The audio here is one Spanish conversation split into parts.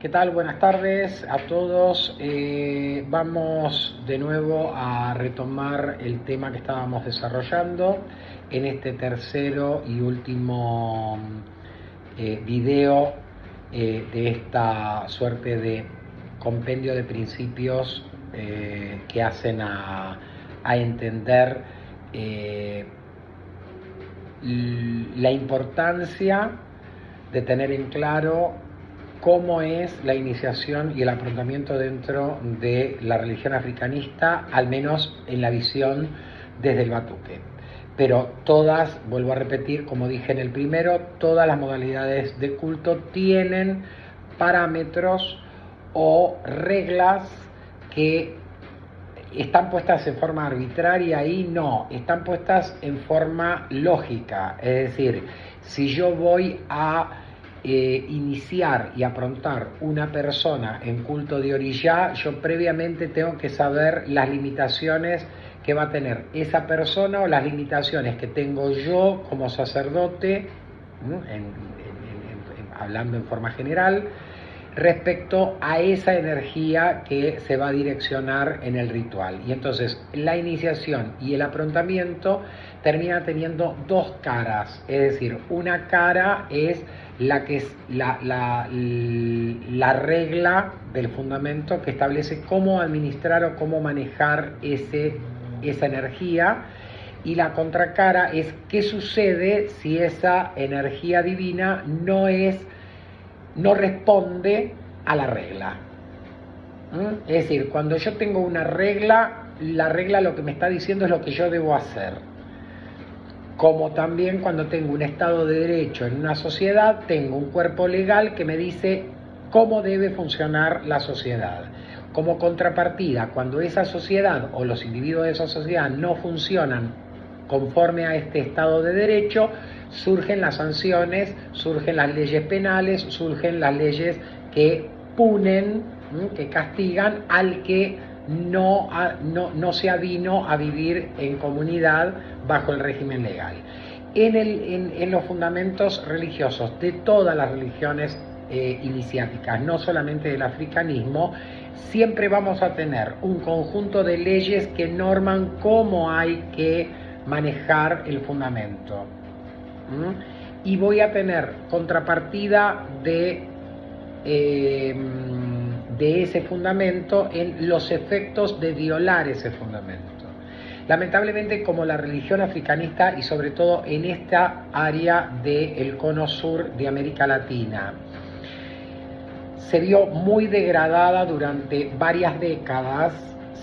¿Qué tal? Buenas tardes a todos. Vamos de nuevo a retomar el tema que estábamos desarrollando en este tercero y último video de esta suerte de compendio de principios que hacen a entender la importancia de tener en claro cómo es la iniciación y el afrontamiento dentro de la religión africanista, al menos en la visión desde el Batuque. Pero todas, vuelvo a repetir, como dije en el primero, todas las modalidades de culto tienen parámetros o reglas que están puestas en forma arbitraria y no, están puestas en forma lógica. Es decir, si yo voy a iniciar y aprontar una persona en culto de Orishá, yo previamente tengo que saber las limitaciones que va a tener esa persona o las limitaciones que tengo yo como sacerdote, hablando en forma general, respecto a esa energía que se va a direccionar en el ritual. Y entonces la iniciación y el aprontamiento termina teniendo dos caras, es decir, una cara es la que es la regla del fundamento que establece cómo administrar o cómo manejar esa energía, y la contracara es qué sucede si esa energía divina no responde a la regla. Es decir, cuando yo tengo una regla, la regla lo que me está diciendo es lo que yo debo hacer. Como también cuando tengo un Estado de Derecho en una sociedad, tengo un cuerpo legal que me dice cómo debe funcionar la sociedad. Como contrapartida, cuando esa sociedad o los individuos de esa sociedad no funcionan conforme a este Estado de Derecho, surgen las sanciones, surgen las leyes penales, surgen las leyes que punen, que castigan al que no se avino a vivir en comunidad bajo el régimen legal. En los fundamentos religiosos de todas las religiones iniciáticas, no solamente del africanismo, siempre vamos a tener un conjunto de leyes que norman cómo hay que manejar el fundamento. Y voy a tener contrapartida de ese fundamento en los efectos de violar ese fundamento. Lamentablemente, como la religión africanista, y sobre todo en esta área del cono sur de América Latina, se vio muy degradada durante varias décadas,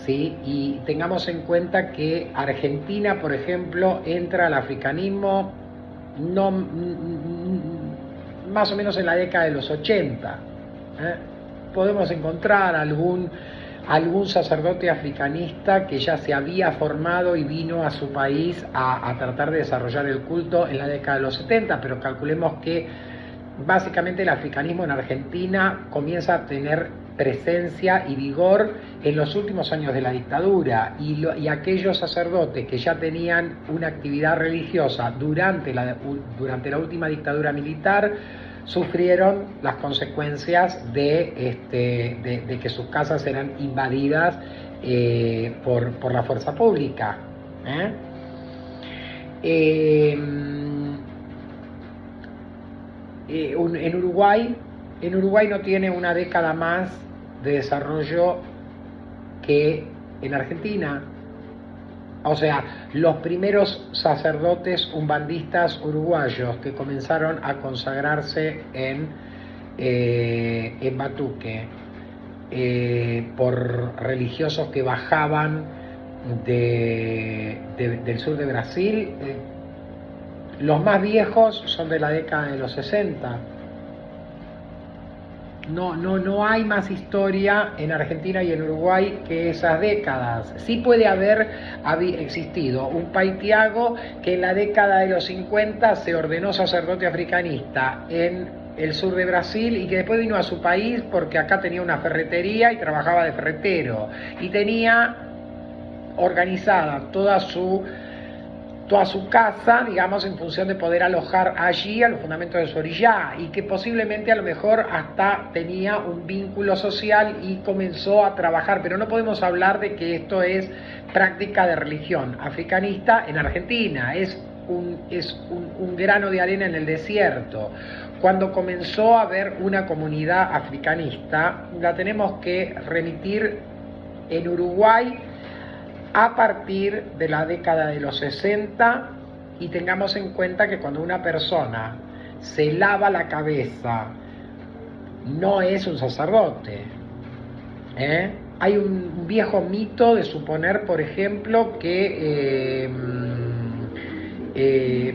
¿sí? Y tengamos en cuenta que Argentina, por ejemplo, entra al africanismo más o menos en la década de los 80. Podemos encontrar algún sacerdote africanista que ya se había formado y vino a su país a tratar de desarrollar el culto en la década de los 70, pero calculemos que básicamente el africanismo en Argentina comienza a tener presencia y vigor en los últimos años de la dictadura, y aquellos sacerdotes que ya tenían una actividad religiosa durante la última dictadura militar sufrieron las consecuencias de que sus casas eran invadidas por la fuerza pública. En Uruguay no tiene una década más de desarrollo que en Argentina. O sea, los primeros sacerdotes umbandistas uruguayos que comenzaron a consagrarse en Batuque por religiosos que bajaban del sur de Brasil, los más viejos son de la década de los 60. No hay más historia en Argentina y en Uruguay que esas décadas. Sí puede haber existido un paitiago que en la década de los 50 se ordenó sacerdote africanista en el sur de Brasil y que después vino a su país porque acá tenía una ferretería y trabajaba de ferretero y tenía organizada toda su toda su casa, digamos, en función de poder alojar allí a los fundamentos de su orilla, y que posiblemente a lo mejor hasta tenía un vínculo social y comenzó a trabajar, pero no podemos hablar de que esto es práctica de religión africanista en Argentina, es un grano de arena en el desierto. Cuando comenzó a haber una comunidad africanista, la tenemos que remitir en Uruguay a partir de la década de los 60, y tengamos en cuenta que cuando una persona se lava la cabeza no es un sacerdote. Hay un viejo mito de suponer, por ejemplo, que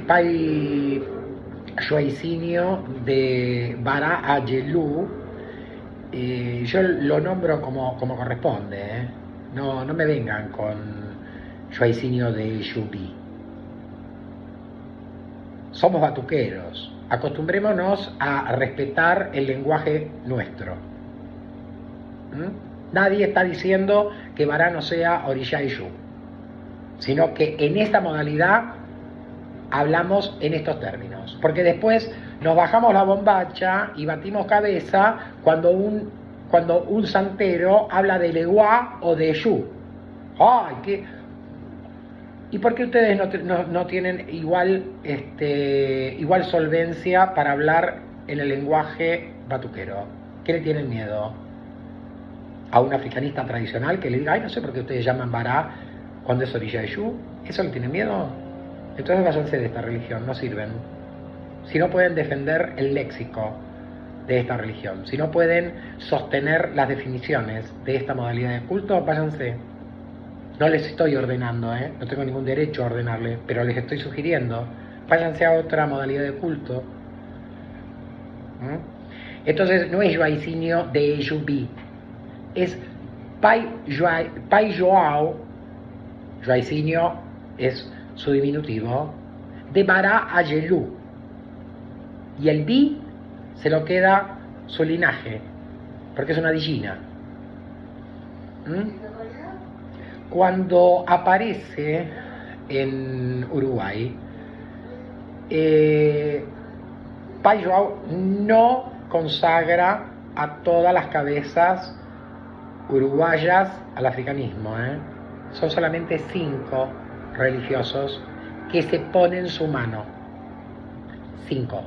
Pai Joaicinio de Bará Ayelú, yo lo nombro como corresponde, no me vengan con Joaicinio de Yupí. Somos batuqueros, acostumbrémonos a respetar el lenguaje nuestro. Nadie está diciendo que Bará no sea Orilla y Yu, sino que en esta modalidad hablamos en estos términos, porque después nos bajamos la bombacha y batimos cabeza cuando un santero habla de Leguá o de Yu. ¡Ay, qué! ¿Y por qué ustedes no tienen igual solvencia para hablar en el lenguaje batuquero? ¿Qué le tienen miedo? ¿A un africanista tradicional que le diga, ay, no sé por qué ustedes llaman Bará cuando es Orilla y Yu? ¿Eso le tienen miedo? Entonces váyanse de esta religión, no sirven. Si no pueden defender el léxico de esta religión, si no pueden sostener las definiciones de esta modalidad de culto, váyanse. No les estoy ordenando, no tengo ningún derecho a ordenarle, pero les estoy sugiriendo, váyanse a otra modalidad de culto. Entonces no es Joaicinio de Yupí, es Pai Joao, Joaicinio es su diminutivo, de Bará Ayelú, y el Bi se lo queda su linaje, porque es una dillina. Cuando aparece en Uruguay, Pai Joao no consagra a todas las cabezas uruguayas al africanismo, Son solamente 5 religiosos que se ponen su mano. 5.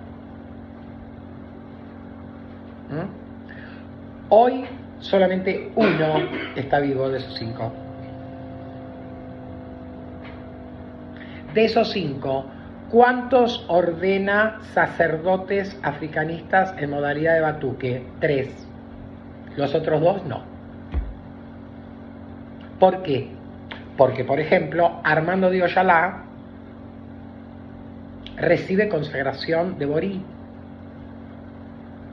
Hoy solamente uno está vivo de esos 5. De esos 5, ¿cuántos ordena sacerdotes africanistas en modalidad de batuque? 3. Los otros 2 no. ¿Por qué? Porque, por ejemplo, Armando de Oyalá recibe consagración de Borí.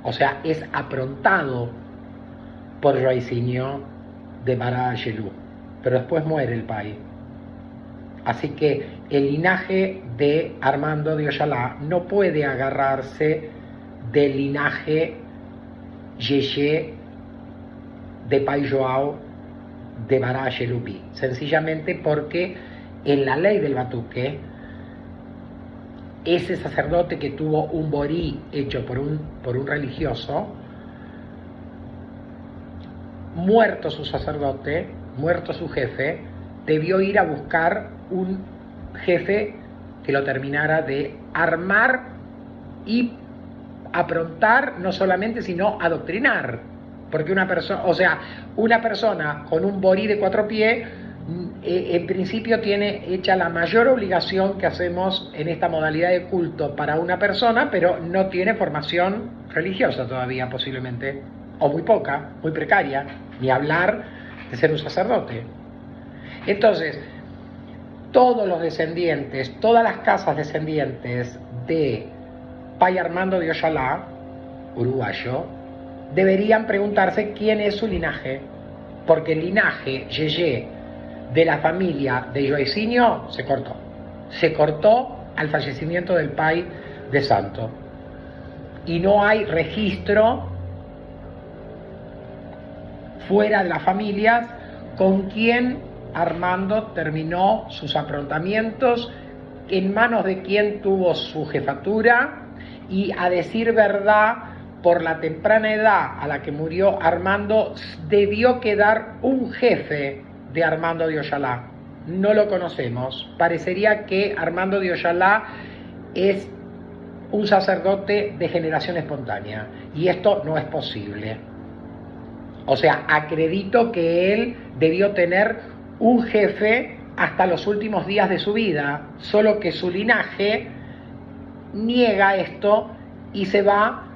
O sea, es aprontado por Joaicinio de Bará Ayelú, pero después muere el Pai. Así que el linaje de Armando de Oyalá no puede agarrarse del linaje Yeye de Pai Joao de Bará Ayelupí, sencillamente porque en la ley del batuque, ese sacerdote que tuvo un borí hecho por un religioso, muerto su sacerdote, muerto su jefe, debió ir a buscar un jefe que lo terminara de armar y aprontar, no solamente, sino adoctrinar. Porque una persona con un borí de 4 pies, en principio tiene hecha la mayor obligación que hacemos en esta modalidad de culto para una persona, pero no tiene formación religiosa todavía, posiblemente, o muy poca, muy precaria, ni hablar de ser un sacerdote. Entonces, todos los descendientes, todas las casas descendientes de Pai Armando de Oyalá, uruguayo, deberían preguntarse quién es su linaje, porque el linaje Yeye de la familia de Joaicinio se cortó al fallecimiento del Pai de Santo, y no hay registro fuera de las familias con quien Armando terminó sus aprontamientos en manos de quién tuvo su jefatura, y a decir verdad, por la temprana edad a la que murió Armando, debió quedar un jefe de Armando de Oyalá. No lo conocemos. Parecería que Armando de Oyalá es un sacerdote de generación espontánea, y esto no es posible. O sea, acredito que él debió tener un jefe hasta los últimos días de su vida, solo que su linaje niega esto y se va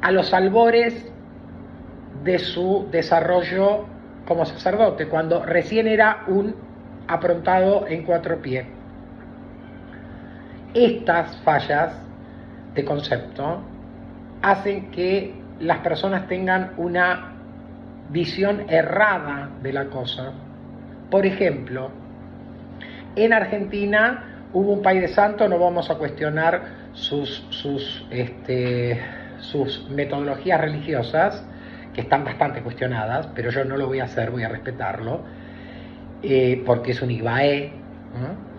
a los albores de su desarrollo como sacerdote, cuando recién era un aprontado en 4 pies. Estas fallas de concepto hacen que las personas tengan una visión errada de la cosa. Por ejemplo, en Argentina hubo un Pai de Santo, no vamos a cuestionar sus metodologías religiosas, que están bastante cuestionadas, pero yo no lo voy a hacer, voy a respetarlo, porque es un Ibaé, ¿no?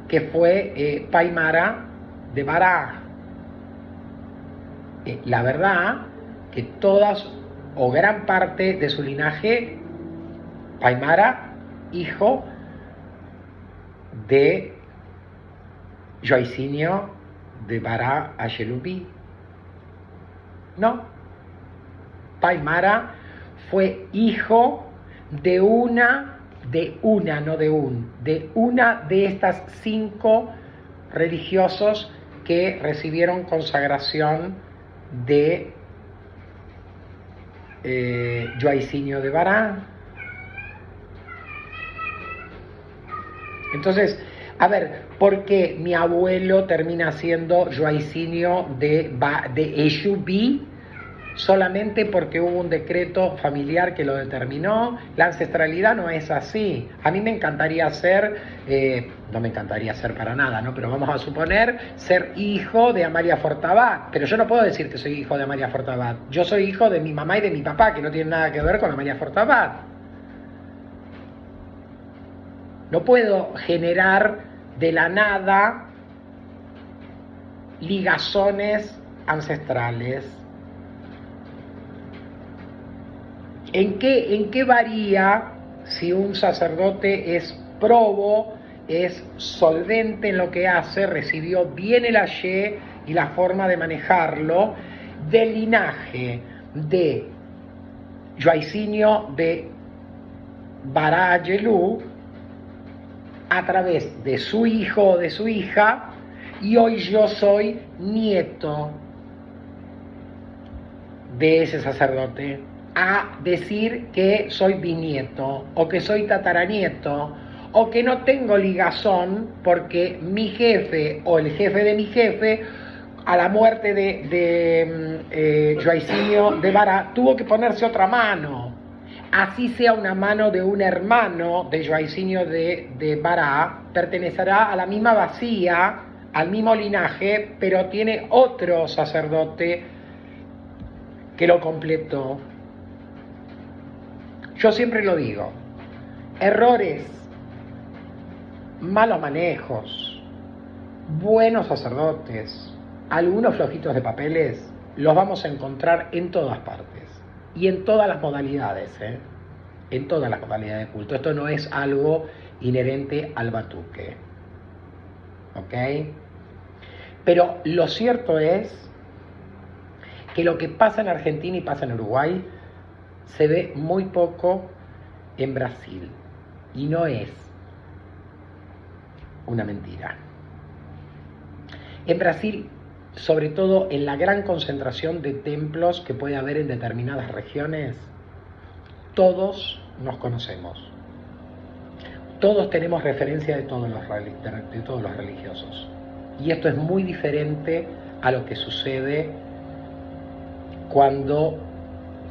Que fue Pai Mara de Bará. La verdad que todas o gran parte de su linaje, Pai Mara, hijo de Joaisinio de Bará Ayelubí. No, Pai Mara fue hijo de una de estas 5 religiosos que recibieron consagración de Joaisinio de Bará. Entonces, a ver, ¿por qué mi abuelo termina siendo Joaisinio de Ayelubí? Solamente porque hubo un decreto familiar que lo determinó. La ancestralidad no es así. A mí me encantaría ser, no me encantaría ser para nada, ¿no? Pero vamos a suponer ser hijo de Amalia Fortabat. Pero yo no puedo decir que soy hijo de Amalia Fortabat. Yo soy hijo de mi mamá y de mi papá, que no tienen nada que ver con Amalia Fortabat. No puedo generar de la nada ligazones ancestrales. ¿En qué varía si un sacerdote es probo, es solvente en lo que hace, recibió bien el ayé y la forma de manejarlo, del linaje de Joaisinio de Bará Ayelú a través de su hijo o de su hija, y hoy yo soy nieto de ese sacerdote, a decir que soy bisnieto o que soy tataranieto o que no tengo ligazón porque mi jefe o el jefe de mi jefe, a la muerte de Joaisinio de Bará, tuvo que ponerse otra mano. Así sea una mano de un hermano de Joaisinio de Bará, pertenecerá a la misma vacía, al mismo linaje, pero tiene otro sacerdote que lo completó. Yo siempre lo digo, errores, malos manejos, buenos sacerdotes, algunos flojitos de papeles, los vamos a encontrar en todas partes y en todas las modalidades, en todas las modalidades de culto. Esto no es algo inherente al batuque, ¿ok? Pero lo cierto es que lo que pasa en Argentina y pasa en Uruguay se ve muy poco en Brasil, y no es una mentira. En Brasil, sobre todo en la gran concentración de templos que puede haber en determinadas regiones, todos nos conocemos. Todos tenemos referencia de todos los religiosos. Y esto es muy diferente a lo que sucede cuando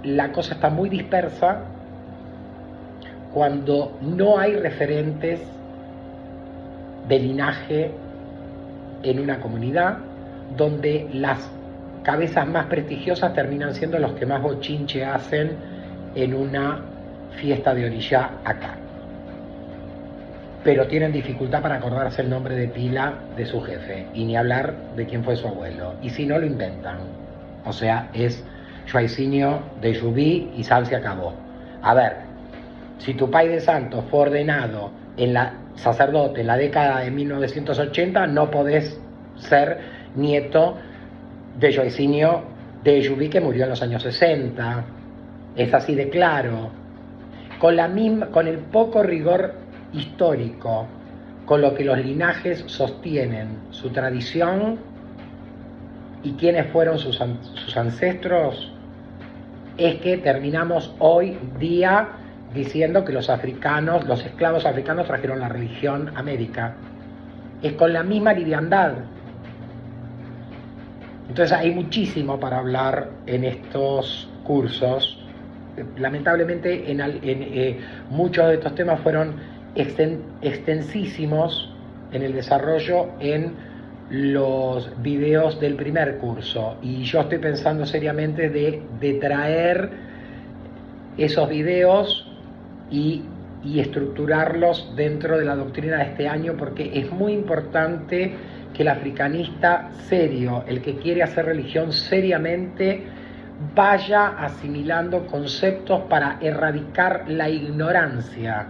la cosa está muy dispersa, cuando no hay referentes de linaje en una comunidad, donde las cabezas más prestigiosas terminan siendo los que más bochinche hacen en una fiesta de orilla acá. pero tienen dificultad para acordarse el nombre de pila de su jefe, y ni hablar de quién fue su abuelo, y si no lo inventan. O sea, es Joaicinio de Jubí y Sal se acabó. A ver, si tu pai de santo fue ordenado sacerdote en la década de 1980, no podés ser nieto de Joaicinio de Jubí, que murió en los años 60. Es así de claro. Con el poco rigor histórico con lo que los linajes sostienen su tradición y quiénes fueron sus ancestros, es que terminamos hoy día diciendo que los esclavos africanos trajeron la religión a América. Es con la misma liviandad. Entonces hay muchísimo para hablar en estos cursos. Lamentablemente muchos de estos temas fueron extensísimos en el desarrollo en los videos del primer curso, y yo estoy pensando seriamente de traer esos videos y estructurarlos dentro de la doctrina de este año, porque es muy importante que el africanista serio, el que quiere hacer religión seriamente, vaya asimilando conceptos para erradicar la ignorancia,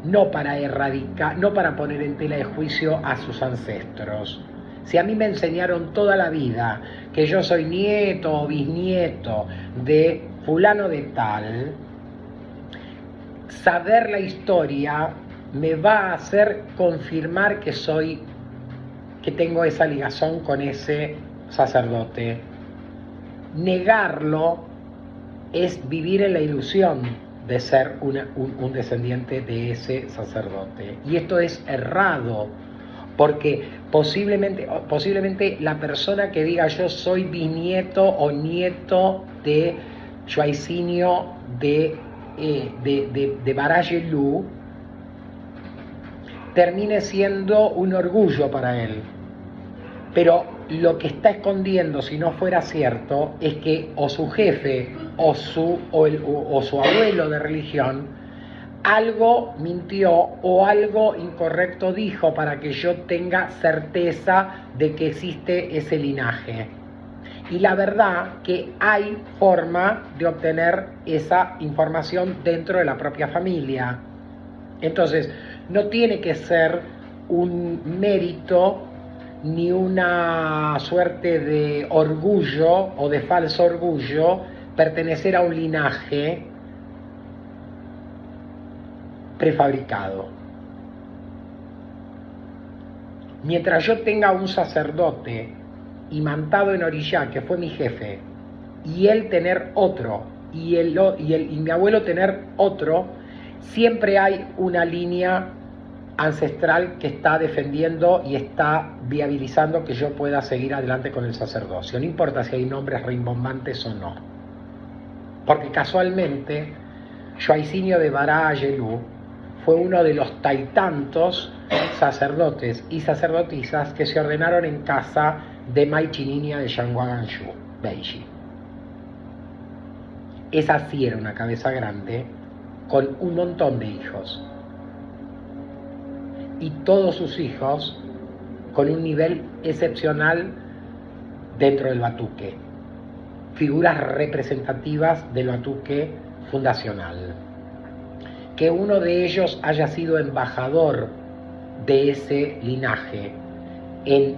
no para poner en tela de juicio a sus ancestros. Si a mí me enseñaron toda la vida que yo soy nieto o bisnieto de fulano de tal, saber la historia me va a hacer confirmar que tengo esa ligazón con ese sacerdote. Negarlo es vivir en la ilusión de ser un descendiente de ese sacerdote. Y esto es errado, porque posiblemente la persona que diga yo soy bisnieto o nieto de Joaicinio de Barayelú, termine siendo un orgullo para él. Pero lo que está escondiendo, si no fuera cierto, es que o su jefe o su abuelo de religión algo mintió o algo incorrecto dijo para que yo tenga certeza de que existe ese linaje. Y la verdad que hay forma de obtener esa información dentro de la propia familia. Entonces, no tiene que ser un mérito ni una suerte de orgullo o de falso orgullo pertenecer a un linaje prefabricado. Mientras yo tenga un sacerdote imantado en Orishá, que fue mi jefe, y él tener otro, y mi abuelo tener otro, siempre hay una línea ancestral que está defendiendo y está viabilizando que yo pueda seguir adelante con el sacerdocio. No importa si hay nombres rimbombantes o no. Porque casualmente, Joaicinio de Barayelú fue uno de los tantos sacerdotes y sacerdotisas que se ordenaron en casa de Maichininia de Shanguaganshu, Beiji. Esa sí era una cabeza grande con un montón de hijos. Y todos sus hijos con un nivel excepcional dentro del batuque. Figuras representativas del batuque fundacional. Que uno de ellos haya sido embajador de ese linaje en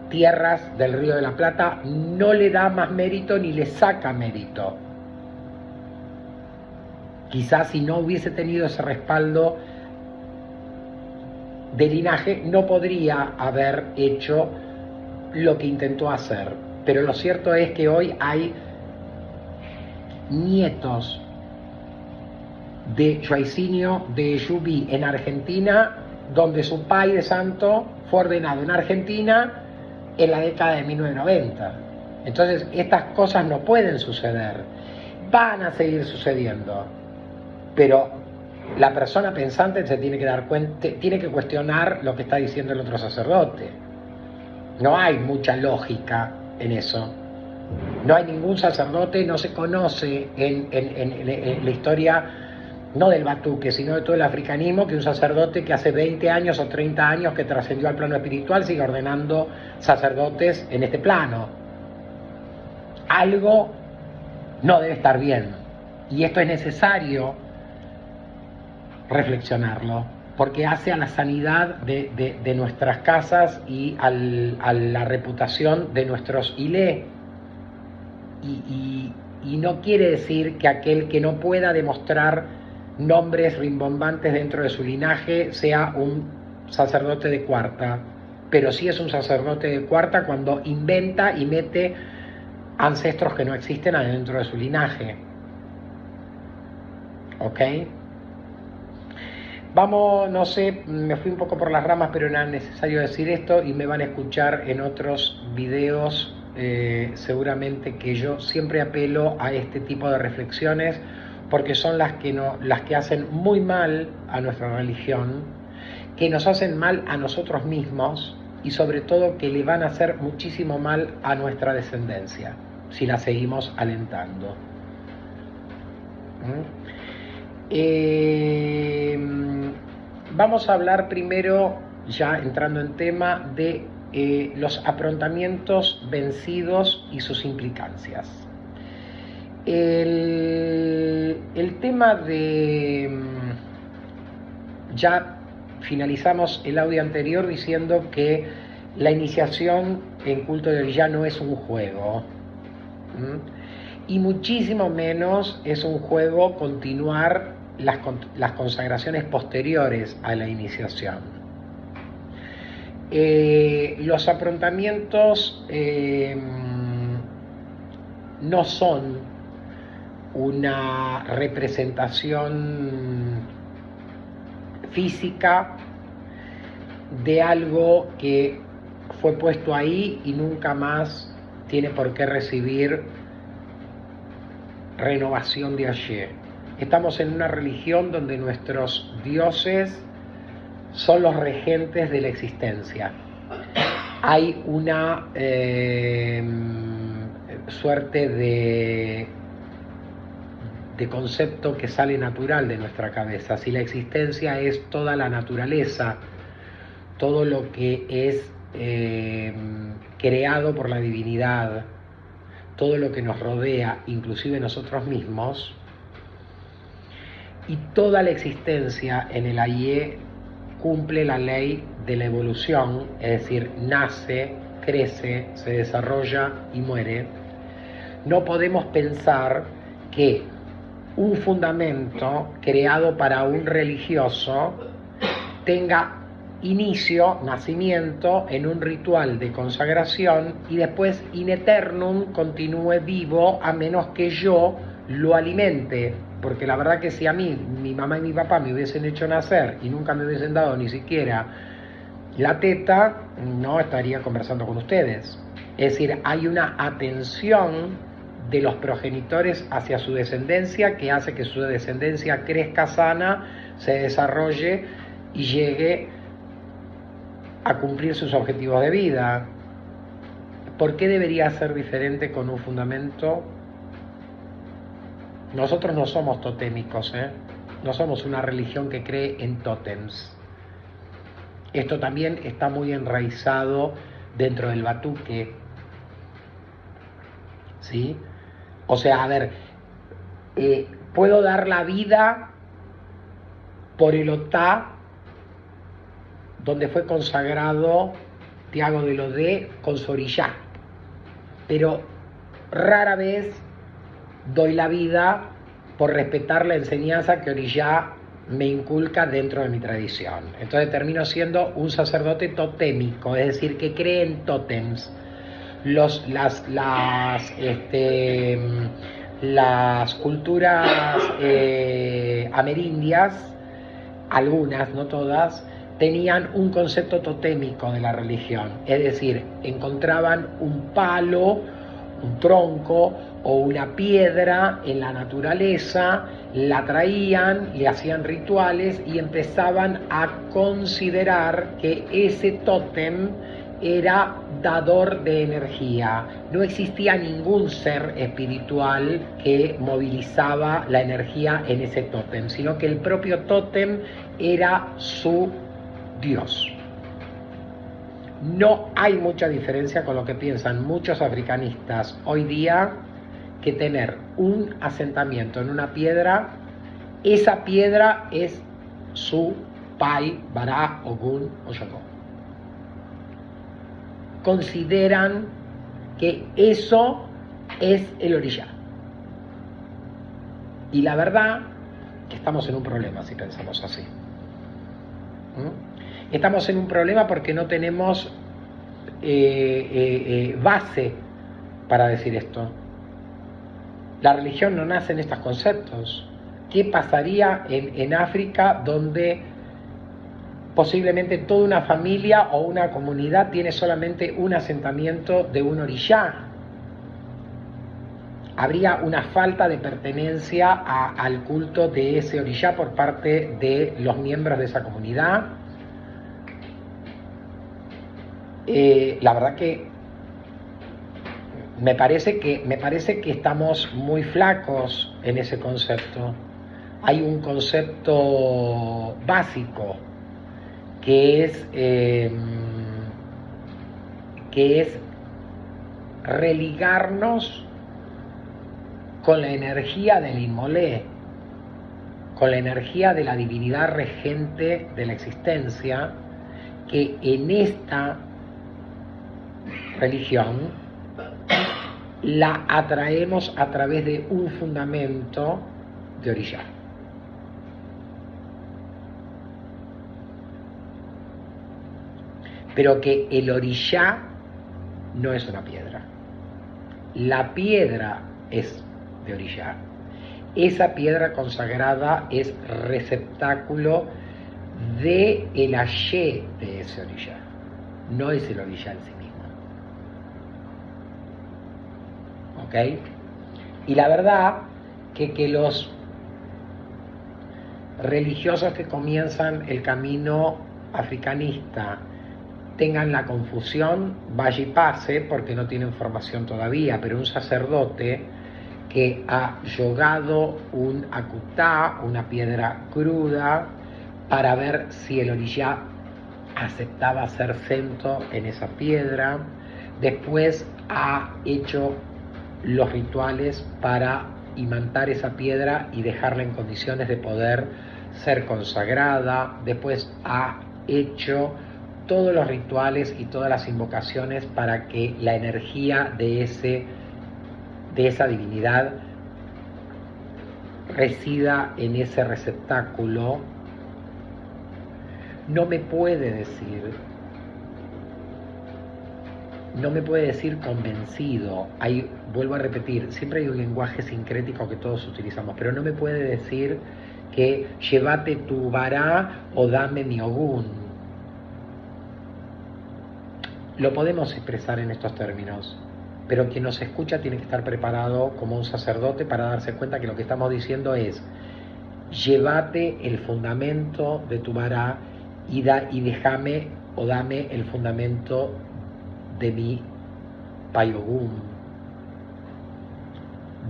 tierras del Río de la Plata no le da más mérito ni le saca mérito. Quizás si no hubiese tenido ese respaldo de linaje no podría haber hecho lo que intentó hacer. Pero lo cierto es que hoy hay nietos de Joaicinio de Jubí en Argentina, donde su pai de santo fue ordenado en Argentina en la década de 1990. Entonces estas cosas no pueden suceder, van a seguir sucediendo, pero la persona pensante se tiene que dar cuenta, tiene que cuestionar lo que está diciendo el otro sacerdote. No hay mucha lógica en eso. No hay ningún sacerdote, no se conoce en la historia no del batuque, sino de todo el africanismo, que un sacerdote que hace 20 años o 30 años que trascendió al plano espiritual sigue ordenando sacerdotes en este plano. Algo no debe estar bien, y esto es necesario reflexionarlo, porque hace a la sanidad de nuestras casas y a la reputación de nuestros ILE. Y no quiere decir que aquel que no pueda demostrar nombres rimbombantes dentro de su linaje sea un sacerdote de cuarta, pero sí es un sacerdote de cuarta cuando inventa y mete ancestros que no existen adentro de su linaje. ¿Ok? Vamos, no sé, me fui un poco por las ramas, pero era necesario decir esto y me van a escuchar en otros videos. Seguramente que yo siempre apelo a este tipo de reflexiones porque son las que hacen muy mal a nuestra religión, que nos hacen mal a nosotros mismos y sobre todo que le van a hacer muchísimo mal a nuestra descendencia si la seguimos alentando. Vamos a hablar primero, ya entrando en tema, de los aprontamientos vencidos y sus implicancias. El tema de... Ya finalizamos el audio anterior diciendo que la iniciación en culto de Orishá no es un juego. Y muchísimo menos es un juego continuar las consagraciones posteriores a la iniciación. Los aprontamientos no son una representación física de algo que fue puesto ahí y nunca más tiene por qué recibir renovación de ayer. Estamos en una religión donde nuestros dioses son los regentes de la existencia. Hay una suerte de concepto que sale natural de nuestra cabeza. Si la existencia es toda la naturaleza, todo lo que es creado por la divinidad, todo lo que nos rodea, inclusive nosotros mismos, y toda la existencia en el Ayé cumple la ley de la evolución, es decir, nace, crece, se desarrolla y muere, no podemos pensar que un fundamento creado para un religioso tenga inicio, nacimiento, en un ritual de consagración y después in eternum continúe vivo a menos que yo lo alimente. Porque la verdad que si a mí, mi mamá y mi papá me hubiesen hecho nacer y nunca me hubiesen dado ni siquiera la teta, no estaría conversando con ustedes. Es decir, hay una atención de los progenitores hacia su descendencia que hace que su descendencia crezca sana, se desarrolle y llegue a cumplir sus objetivos de vida. ¿Por qué debería ser diferente con un fundamento? Nosotros no somos totémicos, no somos una religión que cree en tótems. Esto también está muy enraizado dentro del batuque, ¿sí? O sea, a ver, puedo dar la vida por el Otá, donde fue consagrado Tiago de Lodé con su Orishá, pero rara vez doy la vida por respetar la enseñanza que Orishá me inculca dentro de mi tradición. Entonces termino siendo un sacerdote totémico, es decir, que cree en tótems. Las culturas amerindias, algunas, no todas, tenían un concepto totémico de la religión, es decir, encontraban un palo, un tronco o una piedra en la naturaleza, la traían, le hacían rituales y empezaban a considerar que ese tótem era dador de energía. No existía ningún ser espiritual que movilizaba la energía en ese tótem, sino que el propio tótem era su Dios. No hay mucha diferencia con lo que piensan muchos africanistas hoy día, que tener un asentamiento en una piedra, esa piedra es su Pai, Bará, Ogún o Yagó. Consideran que eso es el orishá. Y la verdad que estamos en un problema si pensamos así. Estamos en un problema porque no tenemos base para decir esto. La religión no nace en estos conceptos. ¿Qué pasaría en África, donde posiblemente toda una familia o una comunidad tiene solamente un asentamiento de un orishá? Habría una falta de pertenencia al culto de ese orishá por parte de los miembros de esa comunidad. La verdad que me parece que estamos muy flacos en ese concepto. Hay un concepto básico que es religarnos con la energía del Inmolé, con la energía de la divinidad regente de la existencia, que en esta religión la atraemos a través de un fundamento de orishá. Pero que el orishá no es una piedra. La piedra es de orishá. Esa piedra consagrada es receptáculo de el ayé de ese orishá. No es el orishá en sí mismo. ¿Ok? Y la verdad que los religiosos que comienzan el camino africanista tengan la confusión, vaya y pase, porque no tienen formación todavía, pero un sacerdote que ha yogado un akutá, una piedra cruda, para ver si el orishá aceptaba ser centro en esa piedra, después ha hecho los rituales para imantar esa piedra y dejarla en condiciones de poder ser consagrada, después ha hecho todos los rituales y todas las invocaciones para que la energía de esa divinidad resida en ese receptáculo. No me puede decir convencido. Vuelvo a repetir, siempre hay un lenguaje sincrético que todos utilizamos, pero no me puede decir que llévate tu vará o dame mi ogún. Lo podemos expresar en estos términos, pero quien nos escucha tiene que estar preparado como un sacerdote para darse cuenta que lo que estamos diciendo es: llévate el fundamento de tu vará y déjame o dame el fundamento de mi payogún.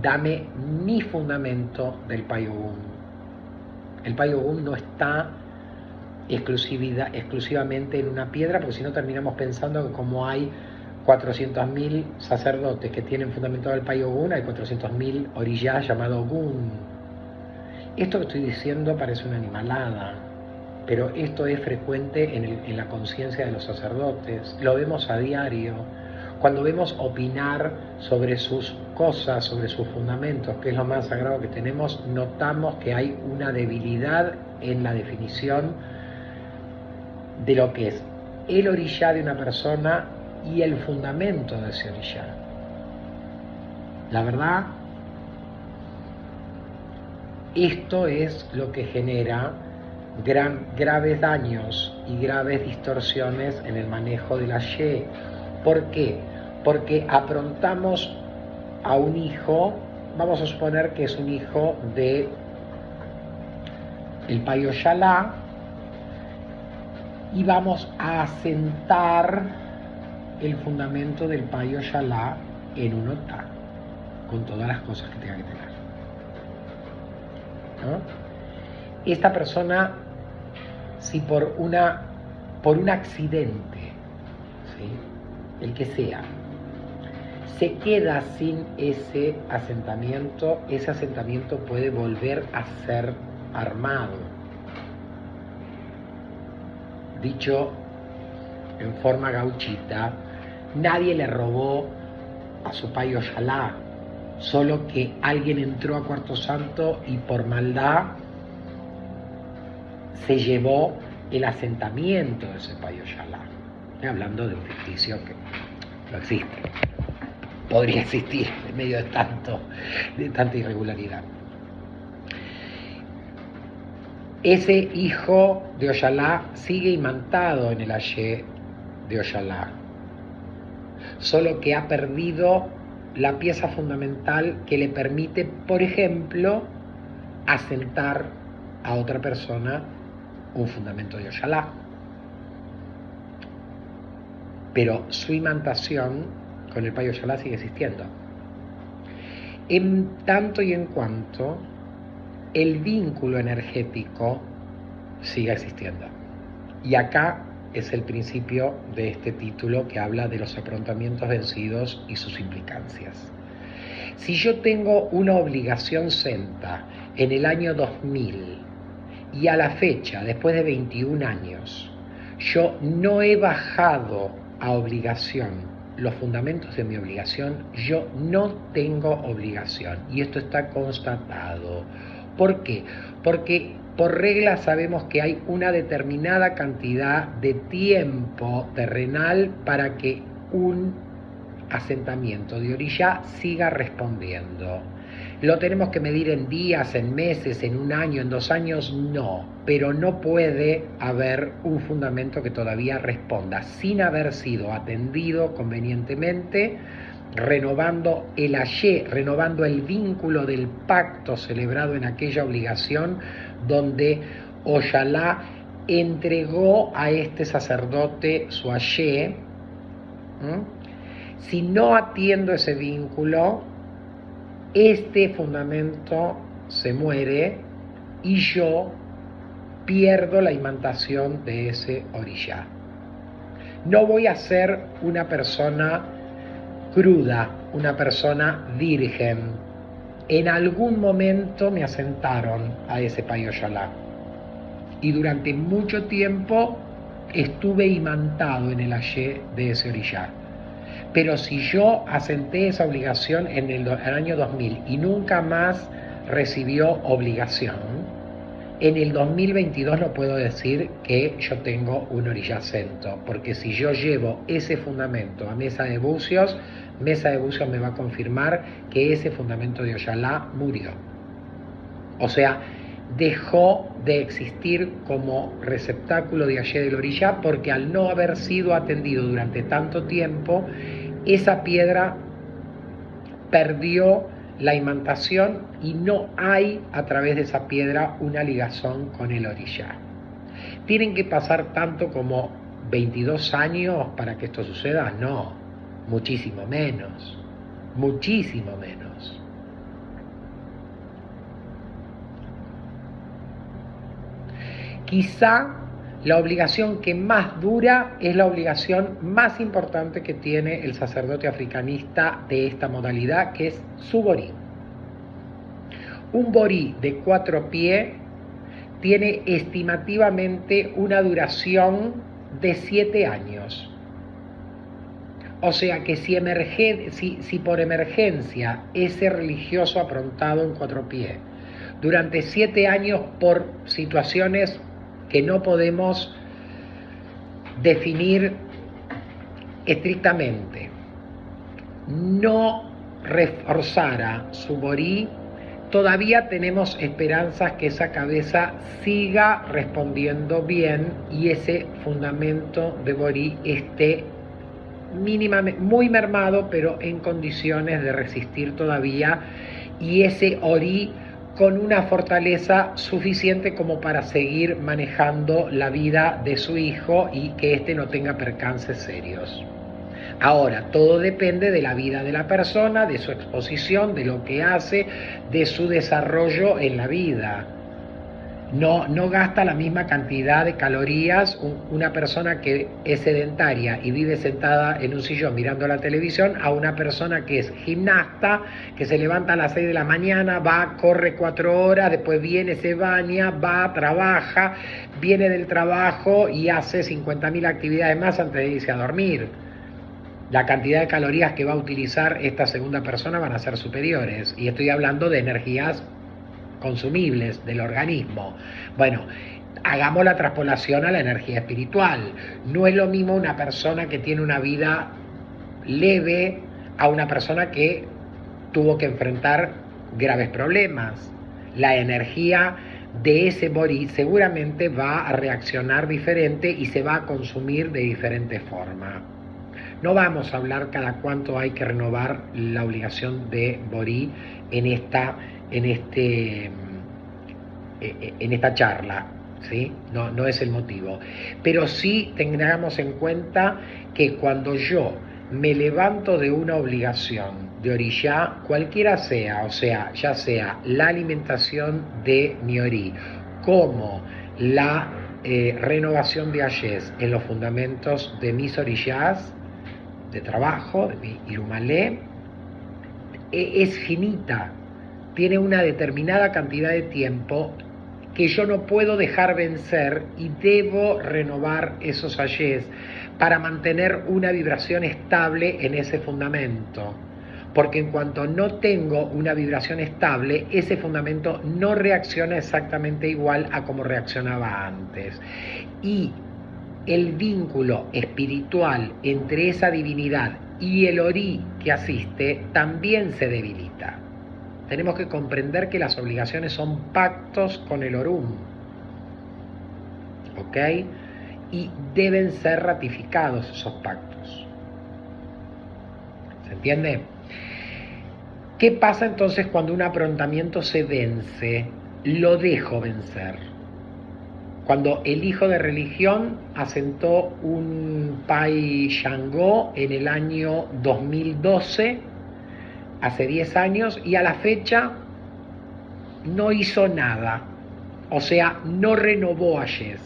Dame mi fundamento del payogún. El payogún no está exclusivamente en una piedra, porque si no terminamos pensando que como hay 400.000 sacerdotes que tienen fundamentado el payogún, hay 400.000 orishá llamado Ogún. Esto que estoy diciendo parece una animalada, pero esto es frecuente en la conciencia de los sacerdotes. Lo vemos a diario. Cuando vemos opinar sobre sus cosas, sobre sus fundamentos, que es lo más sagrado que tenemos, notamos que hay una debilidad en la definición de lo que es el orishá de una persona y el fundamento de ese orishá. La verdad, esto es lo que genera graves daños y graves distorsiones en el manejo del ayé. ¿Por qué? Porque aprontamos a un hijo, vamos a suponer que es un hijo de el Payoshalá, y vamos a asentar el fundamento del Payo Yalá en un otá, con todas las cosas que tenga que tener, ¿no? Esta persona, si por un accidente, ¿sí?, el que sea, se queda sin ese asentamiento puede volver a ser armado. Dicho en forma gauchita, nadie le robó a su Payo Yalá, solo que alguien entró a Cuarto Santo y por maldad se llevó el asentamiento de ese Payo Yalá. Estoy hablando de un ficticio que no existe. Podría existir en medio de tanta irregularidad. Ese hijo de Oyalá sigue imantado en el Ayé de Oyalá, solo que ha perdido la pieza fundamental que le permite, por ejemplo, asentar a otra persona un fundamento de Oyalá. Pero su imantación con el Payo Yalá sigue existiendo. En tanto y en cuanto el vínculo energético siga existiendo. Y acá es el principio de este título que habla de los aprontamientos vencidos y sus implicancias. Si yo tengo una obligación senta en el año 2000 y a la fecha, después de 21 años, yo no he bajado a obligación los fundamentos de mi obligación, yo no tengo obligación. Y esto está constatado. ¿Por qué? Porque por regla sabemos que hay una determinada cantidad de tiempo terrenal para que un asentamiento de orilla siga respondiendo. ¿Lo tenemos que medir en días, en meses, en un año, en 2 años? No, pero no puede haber un fundamento que todavía responda sin haber sido atendido convenientemente, renovando el ayé, renovando el vínculo del pacto celebrado en aquella obligación donde Oyalá entregó a este sacerdote su ayé. Si no atiendo ese vínculo, este fundamento se muere y yo pierdo la imantación de ese orilla. No voy a ser una persona cruda, una persona virgen. En algún momento me asentaron a ese Payo Yalá y durante mucho tiempo estuve imantado en el ayé de ese orilla. Pero si yo asenté esa obligación en el año 2000 y nunca más recibió obligación, en el 2022 no puedo decir que yo tengo un orillacento, porque si yo llevo ese fundamento a Mesa de Bucios me va a confirmar que ese fundamento de Oyalá murió. O sea, dejó de existir como receptáculo de ayé del orilla, porque al no haber sido atendido durante tanto tiempo, esa piedra perdió la imantación y no hay a través de esa piedra una ligazón con el orilla. ¿Tienen que pasar tanto como 22 años para que esto suceda? No, muchísimo menos, muchísimo menos. Quizá la obligación que más dura es la obligación más importante que tiene el sacerdote africanista de esta modalidad, que es su borí. Un borí de 4 pies tiene estimativamente una duración de 7 años. O sea que si por emergencia ese religioso aprontado en 4 pies durante 7 años por situaciones que no podemos definir estrictamente, no reforzara su borí, todavía tenemos esperanzas que esa cabeza siga respondiendo bien y ese fundamento de borí esté mínimamente, muy mermado, pero en condiciones de resistir todavía, y ese orí con una fortaleza suficiente como para seguir manejando la vida de su hijo y que éste no tenga percances serios. Ahora, todo depende de la vida de la persona, de su exposición, de lo que hace, de su desarrollo en la vida. No gasta la misma cantidad de calorías una persona que es sedentaria y vive sentada en un sillón mirando la televisión a una persona que es gimnasta, que se levanta a las 6 de la mañana, va, corre 4 horas, después viene, se baña, va, trabaja, viene del trabajo y hace 50.000 actividades más antes de irse a dormir. La cantidad de calorías que va a utilizar esta segunda persona van a ser superiores. Y estoy hablando de energías consumibles del organismo. Bueno, hagamos la traspolación a la energía espiritual. No es lo mismo una persona que tiene una vida leve a una persona que tuvo que enfrentar graves problemas. La energía de ese body seguramente va a reaccionar diferente y se va a consumir de diferente forma. No vamos a hablar cada cuánto hay que renovar la obligación de Borí en esta charla, ¿sí? No es el motivo. Pero sí tengamos en cuenta que cuando yo me levanto de una obligación de orillá, cualquiera sea, o sea, ya sea la alimentación de mi orí, como la renovación de ayes en los fundamentos de mis orillás, de trabajo, de mi irumalé, es finita, tiene una determinada cantidad de tiempo que yo no puedo dejar vencer y debo renovar esos ayes para mantener una vibración estable en ese fundamento. Porque en cuanto no tengo una vibración estable, ese fundamento no reacciona exactamente igual a como reaccionaba antes. Y el vínculo espiritual entre esa divinidad y el orí que asiste también se debilita. Tenemos que comprender que las obligaciones son pactos con el orum, ¿ok? Y deben ser ratificados esos pactos. ¿Se entiende? ¿Qué pasa entonces cuando un aprontamiento se vence? Lo dejo vencer. Cuando el hijo de religión asentó un Pai Shango en el año 2012, hace 10 años, y a la fecha no hizo nada, o sea, no renovó ayes.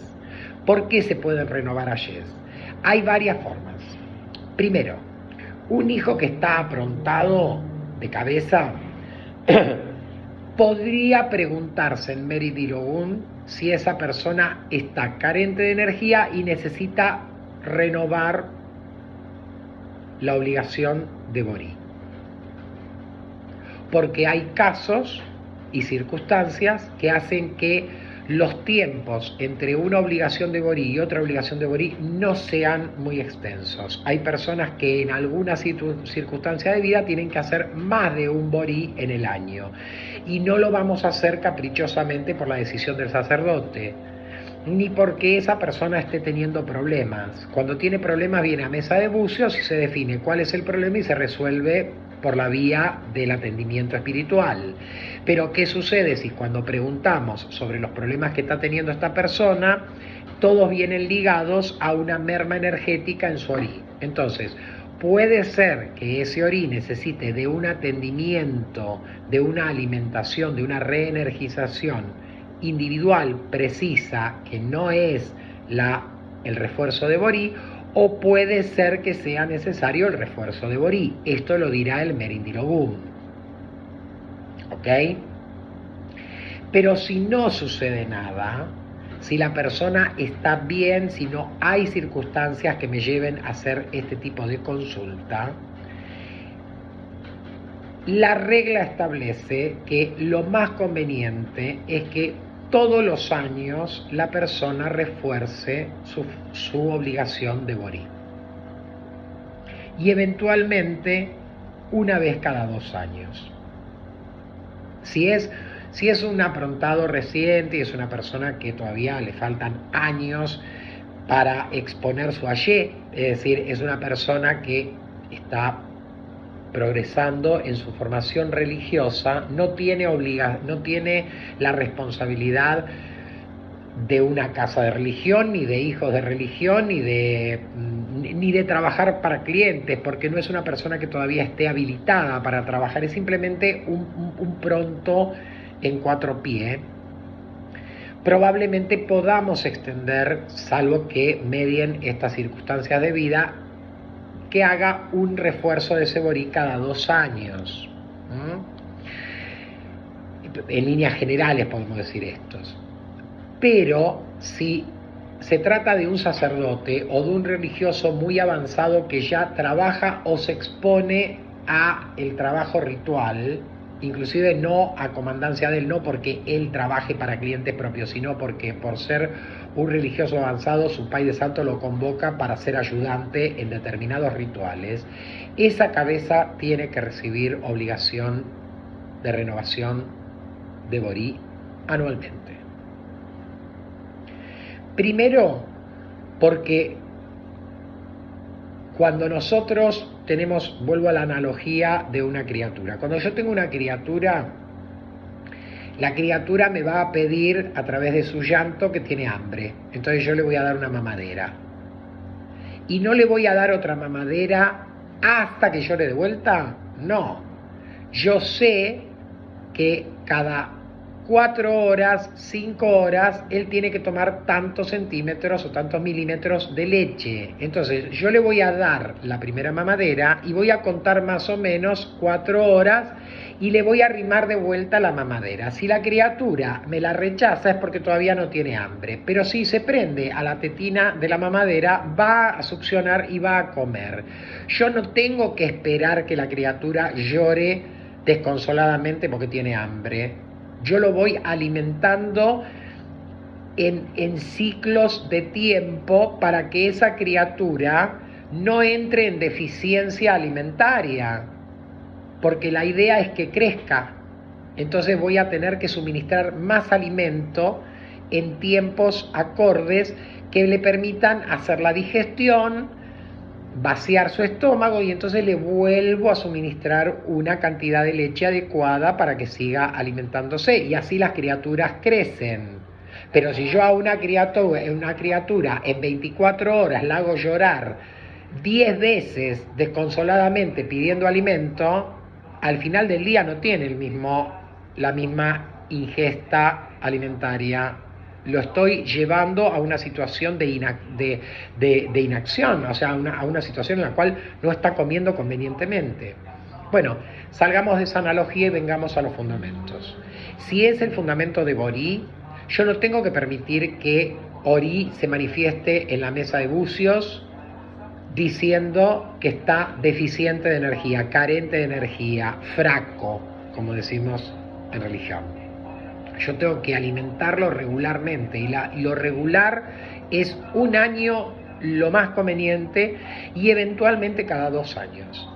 ¿Por qué se pueden renovar ayes? Hay varias formas. Primero, un hijo que está aprontado de cabeza podría preguntarse en Meridirogun si esa persona está carente de energía y necesita renovar la obligación de Borí. Porque hay casos y circunstancias que hacen que los tiempos entre una obligación de Borí y otra obligación de Borí no sean muy extensos. Hay personas que en alguna circunstancia de vida tienen que hacer más de un Borí en el año. Y no lo vamos a hacer caprichosamente por la decisión del sacerdote, ni porque esa persona esté teniendo problemas. Cuando tiene problemas viene a mesa de bucios y se define cuál es el problema y se resuelve por la vía del atendimiento espiritual. Pero ¿qué sucede si cuando preguntamos sobre los problemas que está teniendo esta persona, todos vienen ligados a una merma energética en su orí? Entonces, puede ser que ese orí necesite de un atendimiento, de una alimentación, de una reenergización individual precisa, que no es el refuerzo de Borí, o puede ser que sea necesario el refuerzo de Borí. Esto lo dirá el Merindirogún. ¿Ok? Pero si no sucede nada, si la persona está bien, si no hay circunstancias que me lleven a hacer este tipo de consulta, la regla establece que lo más conveniente es que todos los años la persona refuerce su obligación de Borí. Y eventualmente una vez cada 2 años. Si es un aprontado reciente y es una persona que todavía le faltan años para exponer su ayé, es decir, es una persona que está progresando en su formación religiosa, no tiene la responsabilidad de una casa de religión, ni de hijos de religión, ni de trabajar para clientes, porque no es una persona que todavía esté habilitada para trabajar, es simplemente un pronto en 4 pies. Probablemente podamos extender, salvo que medien estas circunstancias de vida, que haga un refuerzo de Seborí cada 2 años. En líneas generales podemos decir estos. Pero si se trata de un sacerdote o de un religioso muy avanzado que ya trabaja o se expone a el trabajo ritual, inclusive no a comandancia de él, no porque él trabaje para clientes propios, sino porque por ser un religioso avanzado su Pai de Santo lo convoca para ser ayudante en determinados rituales, esa cabeza tiene que recibir obligación de renovación de Borí anualmente. Primero, porque cuando nosotros tenemos, vuelvo a la analogía de una criatura, cuando yo tengo una criatura, la criatura me va a pedir a través de su llanto que tiene hambre, entonces yo le voy a dar una mamadera. Y no le voy a dar otra mamadera hasta que yo le dé vuelta, no. Yo sé que cada 4 horas, 5 horas, él tiene que tomar tantos centímetros o tantos milímetros de leche. Entonces yo le voy a dar la primera mamadera y voy a contar más o menos 4 horas y le voy a arrimar de vuelta la mamadera. Si la criatura me la rechaza es porque todavía no tiene hambre, pero si se prende a la tetina de la mamadera va a succionar y va a comer. Yo no tengo que esperar que la criatura llore desconsoladamente porque tiene hambre. Yo lo voy alimentando en ciclos de tiempo para que esa criatura no entre en deficiencia alimentaria, porque la idea es que crezca. Entonces voy a tener que suministrar más alimento en tiempos acordes que le permitan hacer la digestión, vaciar su estómago, y entonces le vuelvo a suministrar una cantidad de leche adecuada para que siga alimentándose, y así las criaturas crecen. Pero si yo a una criatura en 24 horas la hago llorar 10 veces desconsoladamente pidiendo alimento, al final del día no tiene la misma ingesta alimentaria. Lo estoy llevando a una situación de inacción, o sea, a una situación en la cual no está comiendo convenientemente. Bueno, salgamos de esa analogía y vengamos a los fundamentos. Si es el fundamento de Borí, yo no tengo que permitir que Orí se manifieste en la mesa de bucios diciendo que está deficiente de energía, carente de energía, fraco, como decimos en religión. Yo tengo que alimentarlo regularmente, y lo regular es 1 año lo más conveniente, y eventualmente cada 2 años.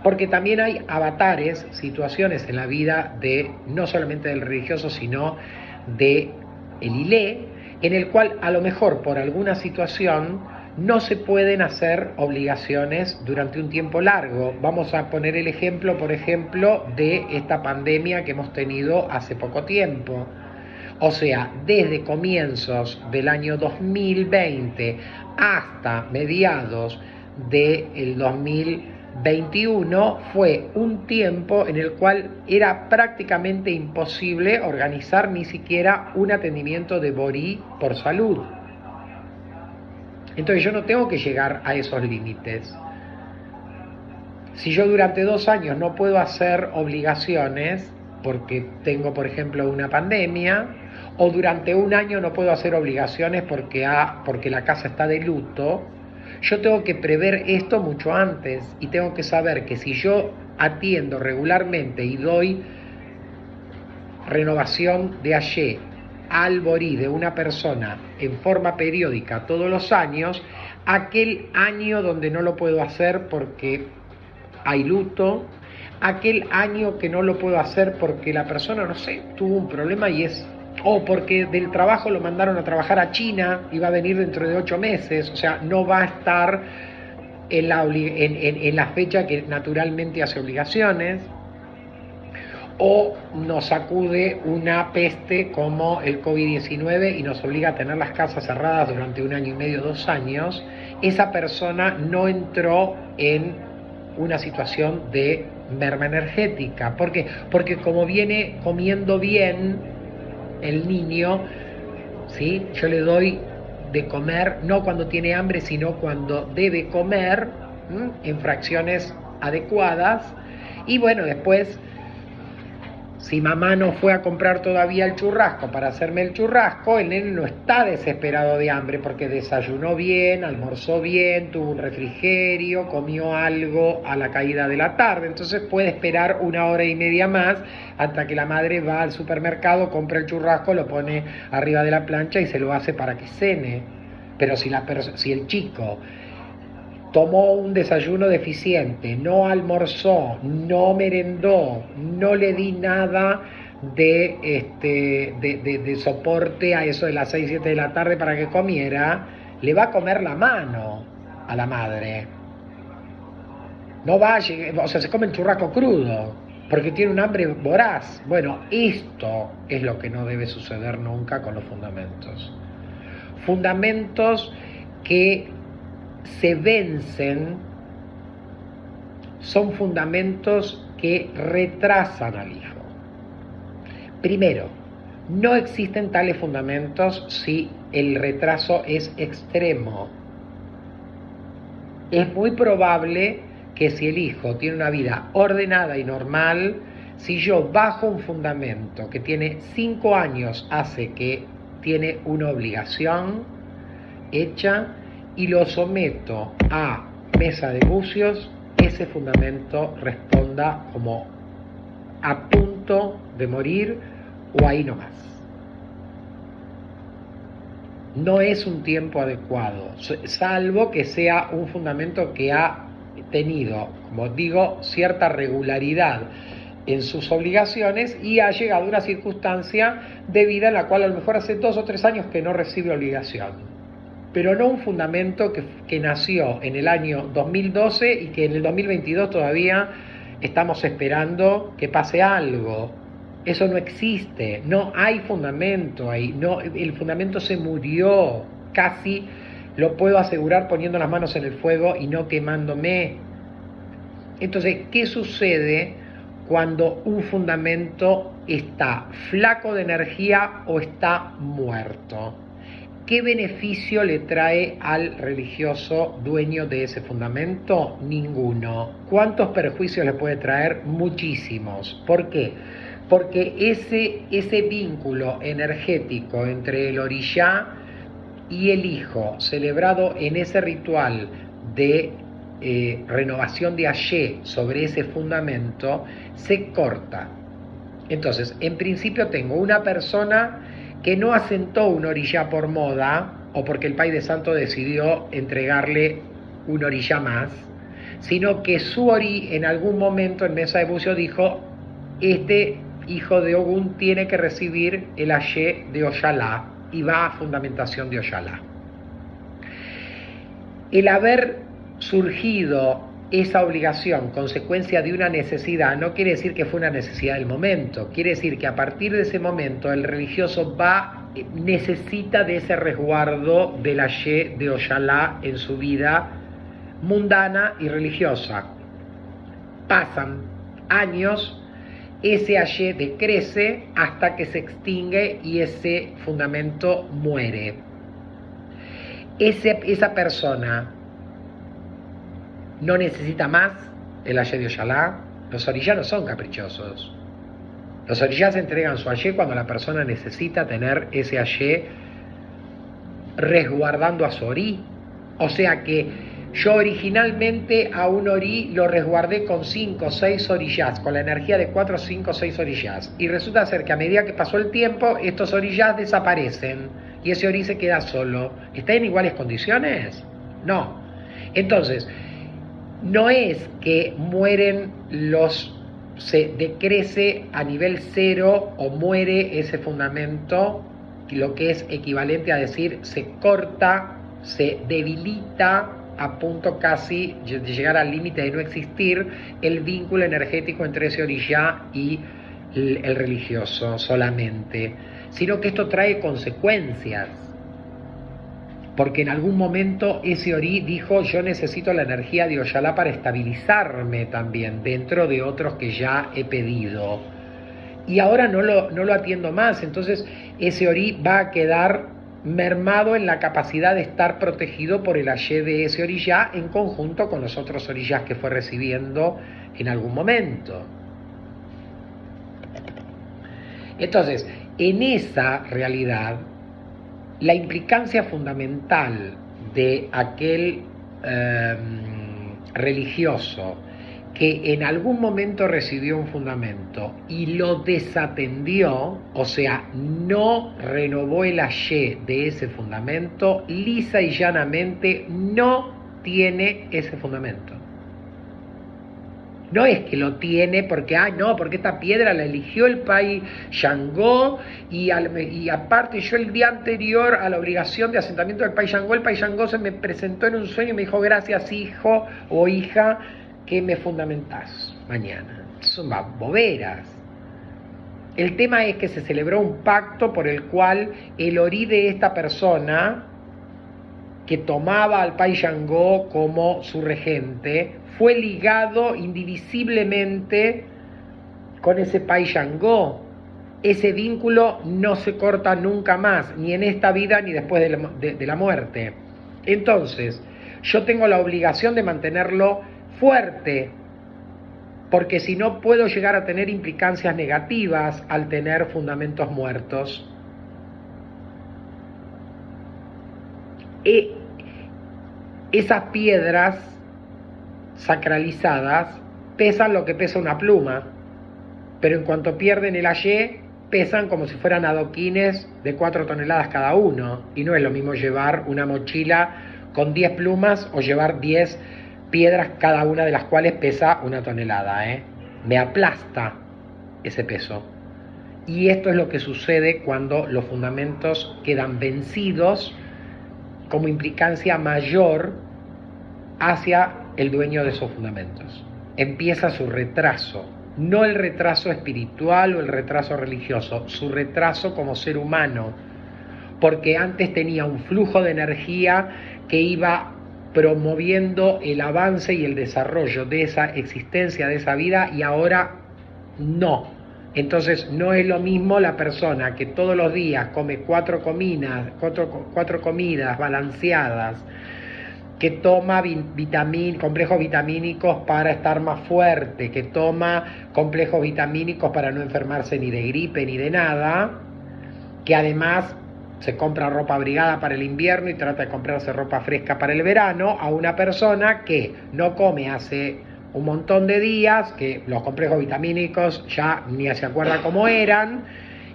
Porque también hay avatares, situaciones en la vida de no solamente del religioso, sino de el ilé, en el cual a lo mejor por alguna situación no se pueden hacer obligaciones durante un tiempo largo. Vamos a poner el ejemplo, por ejemplo, de esta pandemia que hemos tenido hace poco tiempo. O sea, desde comienzos del año 2020 hasta mediados del 2021 fue un tiempo en el cual era prácticamente imposible organizar ni siquiera un atendimiento de Borí por salud. Entonces yo no tengo que llegar a esos límites. Si yo durante 2 años no puedo hacer obligaciones porque tengo, por ejemplo, una pandemia, o durante 1 año no puedo hacer obligaciones porque la casa está de luto, yo tengo que prever esto mucho antes, y tengo que saber que si yo atiendo regularmente y doy renovación de Ayé al Borí de una persona en forma periódica todos los años, aquel año donde no lo puedo hacer porque hay luto, aquel año que no lo puedo hacer porque la persona, no sé, tuvo un problema o porque del trabajo lo mandaron a trabajar a China y va a venir dentro de 8 meses, o sea, no va a estar en la fecha que naturalmente hace obligaciones, o nos sacude una peste como el COVID-19 y nos obliga a tener las casas cerradas durante 1 año y medio, 2 años, esa persona no entró en una situación de merma energética. ¿Por qué? Porque como viene comiendo bien el niño, ¿sí? Yo le doy de comer no cuando tiene hambre, sino cuando debe comer, en fracciones adecuadas. Y bueno, después, si mamá no fue a comprar todavía el churrasco para hacerme el churrasco, el nene no está desesperado de hambre porque desayunó bien, almorzó bien, tuvo un refrigerio, comió algo a la caída de la tarde. Entonces puede esperar 1 hora y media más hasta que la madre va al supermercado, compra el churrasco, lo pone arriba de la plancha y se lo hace para que cene. Pero si el chico tomó un desayuno deficiente, no almorzó, no merendó, no le di nada de soporte a eso de las 6, 7 de la tarde para que comiera, le va a comer la mano a la madre. No va a llegar, o sea, se come el churrasco crudo, porque tiene un hambre voraz. Bueno, esto es lo que no debe suceder nunca con los fundamentos. Fundamentos que se vencen son fundamentos que retrasan al hijo. Primero, no existen tales fundamentos si el retraso es extremo. Es muy probable que si el hijo tiene una vida ordenada y normal, si yo bajo un fundamento que tiene 5 años, hace que tiene una obligación hecha, y lo someto a mesa de bucios, ese fundamento responda como a punto de morir o ahí nomás. No es un tiempo adecuado, salvo que sea un fundamento que ha tenido, como digo, cierta regularidad en sus obligaciones y ha llegado a una circunstancia de vida en la cual a lo mejor hace 2 o 3 años que no recibe obligación. Pero no un fundamento que nació en el año 2012 y que en el 2022 todavía estamos esperando que pase algo. Eso no existe, no hay fundamento ahí, no, el fundamento se murió, casi lo puedo asegurar poniendo las manos en el fuego y no quemándome. Entonces, ¿qué sucede cuando un fundamento está flaco de energía o está muerto? ¿Qué beneficio le trae al religioso dueño de ese fundamento? Ninguno. ¿Cuántos perjuicios le puede traer? Muchísimos. ¿Por qué? Porque ese vínculo energético entre el orishá y el hijo, celebrado en ese ritual de renovación de Ayé sobre ese fundamento, se corta. Entonces, en principio tengo una persona que no asentó un orishá por moda o porque el Pai de Santo decidió entregarle un orishá más, sino que su ori en algún momento en mesa de bucio dijo: este hijo de Ogún tiene que recibir el Ayé de Oyalá, y va a fundamentación de Oyalá. El haber surgido esa obligación, consecuencia de una necesidad, no quiere decir que fue una necesidad del momento, quiere decir que a partir de ese momento el religioso necesita de ese resguardo del Ayé de Oyalá en su vida mundana y religiosa. Pasan años, ese Ayé decrece hasta que se extingue y ese fundamento muere. Esa persona no necesita más el Ayé de Oyalá. Los orishás no son caprichosos. Los orishás entregan su Ayé cuando la persona necesita tener ese Ayé resguardando a su orí. O sea que yo originalmente a un orí lo resguardé con 5 o 6 orishás, con la energía de 4, 5 o 6 orishás. Y resulta ser que a medida que pasó el tiempo, estos orishás desaparecen y ese orí se queda solo. ¿Está en iguales condiciones? No. Entonces, no es que se decrece a nivel cero o muere ese fundamento, lo que es equivalente a decir se corta, se debilita a punto casi de llegar al límite de no existir el vínculo energético entre ese orishá y el religioso solamente, sino que esto trae consecuencias. Porque en algún momento ese Orí dijo, yo necesito la energía de Oyalá para estabilizarme también, dentro de otros que ya he pedido. Y ahora no lo atiendo más, entonces ese Orí va a quedar mermado en la capacidad de estar protegido por el Ayé de ese Oriyá en conjunto con los otros Oriyás que fue recibiendo en algún momento. Entonces, en esa realidad, la implicancia fundamental de aquel religioso que en algún momento recibió un fundamento y lo desatendió, o sea, no renovó el ayé de ese fundamento, lisa y llanamente no tiene ese fundamento. No es que lo tiene porque, porque esta piedra la eligió el Pai Shango y aparte yo el día anterior a la obligación de asentamiento del Pai Shango se me presentó en un sueño y me dijo, gracias hijo o hija, que me fundamentás mañana. Son boberas. El tema es que se celebró un pacto por el cual el Orí de esta persona, que tomaba al Pai Shango como su regente, fue ligado indivisiblemente con ese Pai Shango. Ese vínculo no se corta nunca más, ni en esta vida ni después de la muerte. Entonces, yo tengo la obligación de mantenerlo fuerte, porque si no puedo llegar a tener implicancias negativas al tener fundamentos muertos. Esas piedras sacralizadas pesan lo que pesa una pluma, pero en cuanto pierden el ayé, pesan como si fueran adoquines de 4 toneladas cada uno, y no es lo mismo llevar una mochila con 10 plumas o llevar 10 piedras, cada una de las cuales pesa 1 tonelada, Me aplasta ese peso. Y esto es lo que sucede cuando los fundamentos quedan vencidos como implicancia mayor hacia el dueño de esos fundamentos. Empieza su retraso, no el retraso espiritual o el retraso religioso, su retraso como ser humano, porque antes tenía un flujo de energía que iba promoviendo el avance y el desarrollo de esa existencia, de esa vida, y ahora no. Entonces no es lo mismo la persona que todos los días come 4 comidas balanceadas, que toma complejos vitamínicos para estar más fuerte, que toma complejos vitamínicos para no enfermarse ni de gripe ni de nada, que además se compra ropa abrigada para el invierno y trata de comprarse ropa fresca para el verano, a una persona que no come hace un montón de días, que los complejos vitamínicos ya ni se acuerda cómo eran,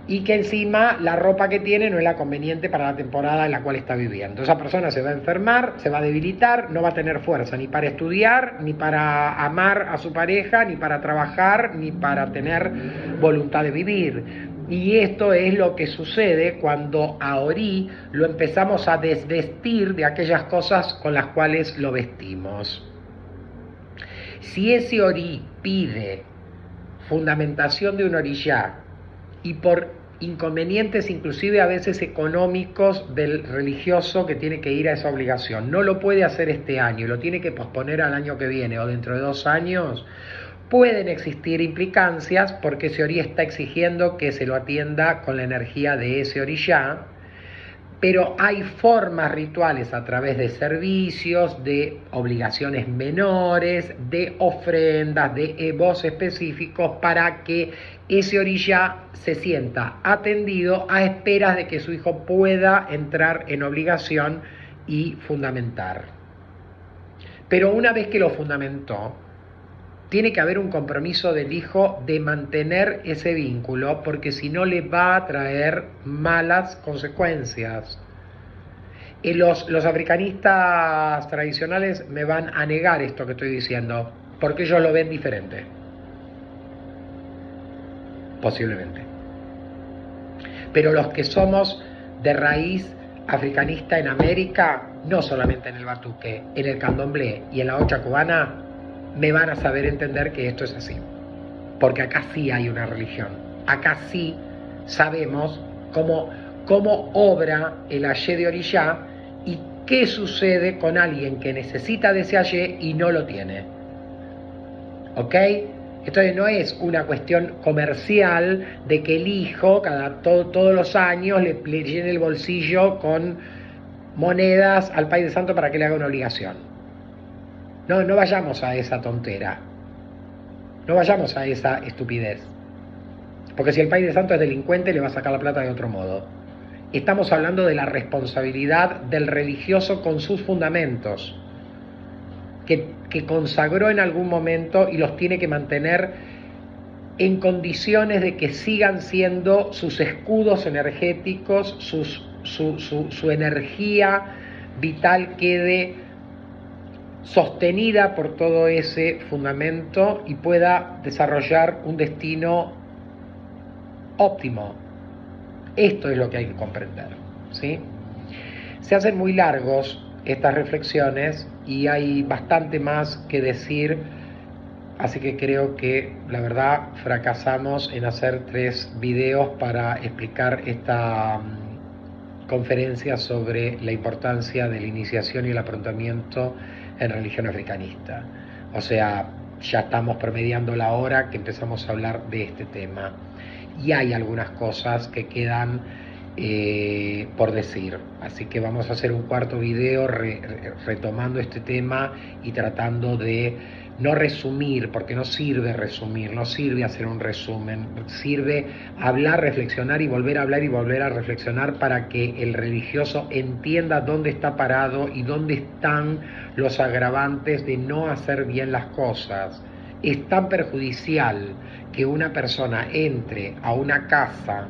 y que encima la ropa que tiene no es la conveniente para la temporada en la cual está viviendo. Esa persona se va a enfermar, se va a debilitar, no va a tener fuerza ni para estudiar, ni para amar a su pareja, ni para trabajar, ni para tener voluntad de vivir. Y esto es lo que sucede cuando a Orí lo empezamos a desvestir de aquellas cosas con las cuales lo vestimos. Si ese Orí pide fundamentación de un oriyá y por inconvenientes inclusive a veces económicos del religioso que tiene que ir a esa obligación, no lo puede hacer este año y lo tiene que posponer al año que viene o dentro de 2 años, pueden existir implicancias porque ese Orí está exigiendo que se lo atienda con la energía de ese oriyá, pero hay formas rituales a través de servicios, de obligaciones menores, de ofrendas, de evos específicos para que ese oriyá se sienta atendido a esperas de que su hijo pueda entrar en obligación y fundamentar. Pero una vez que lo fundamentó, tiene que haber un compromiso del hijo de mantener ese vínculo, porque si no le va a traer malas consecuencias. Los africanistas tradicionales me van a negar esto que estoy diciendo, porque ellos lo ven diferente. Posiblemente. Pero los que somos de raíz africanista en América, no solamente en el batuque, en el candomblé y en la ocha cubana, me van a saber entender que esto es así, porque acá sí hay una religión. acá sí sabemos cómo obra el Ayé de Orishá y qué sucede con alguien que necesita de ese Ayé y no lo tiene. ¿Ok? Entonces no es una cuestión comercial de que el hijo todos los años le llene el bolsillo con monedas al Padre Santo para que le haga una obligación. No vayamos a esa tontera. No vayamos a esa estupidez. Porque si el Padre Santo es delincuente, le va a sacar la plata de otro modo. Estamos hablando de la responsabilidad del religioso con sus fundamentos, que consagró en algún momento y los tiene que mantener en condiciones de que sigan siendo sus escudos energéticos, su energía vital quede sostenida por todo ese fundamento y pueda desarrollar un destino óptimo. Esto es lo que hay que comprender, ¿sí? Se hacen muy largos estas reflexiones y hay bastante más que decir, así que creo que la verdad fracasamos en hacer 3 videos para explicar esta conferencia sobre la importancia de la iniciación y el aprontamiento en religión africanista. O sea, ya estamos promediando la hora que empezamos a hablar de este tema y hay algunas cosas que quedan por decir, así que vamos a hacer un cuarto video retomando este tema y tratando de no resumir, porque no sirve resumir, no sirve hacer un resumen, sirve hablar, reflexionar y volver a hablar y volver a reflexionar para que el religioso entienda dónde está parado y dónde están los agravantes de no hacer bien las cosas. Es tan perjudicial que una persona entre a una casa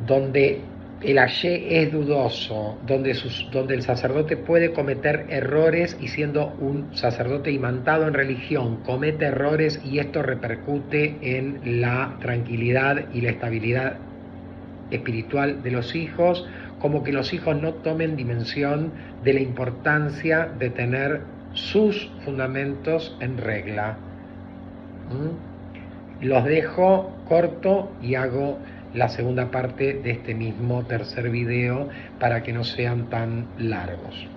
donde el Ayé es dudoso, donde el sacerdote puede cometer errores y siendo un sacerdote imantado en religión comete errores y esto repercute en la tranquilidad y la estabilidad espiritual de los hijos, como que los hijos no tomen dimensión de la importancia de tener sus fundamentos en regla. Los dejo corto y hago la segunda parte de este mismo tercer video para que no sean tan largos.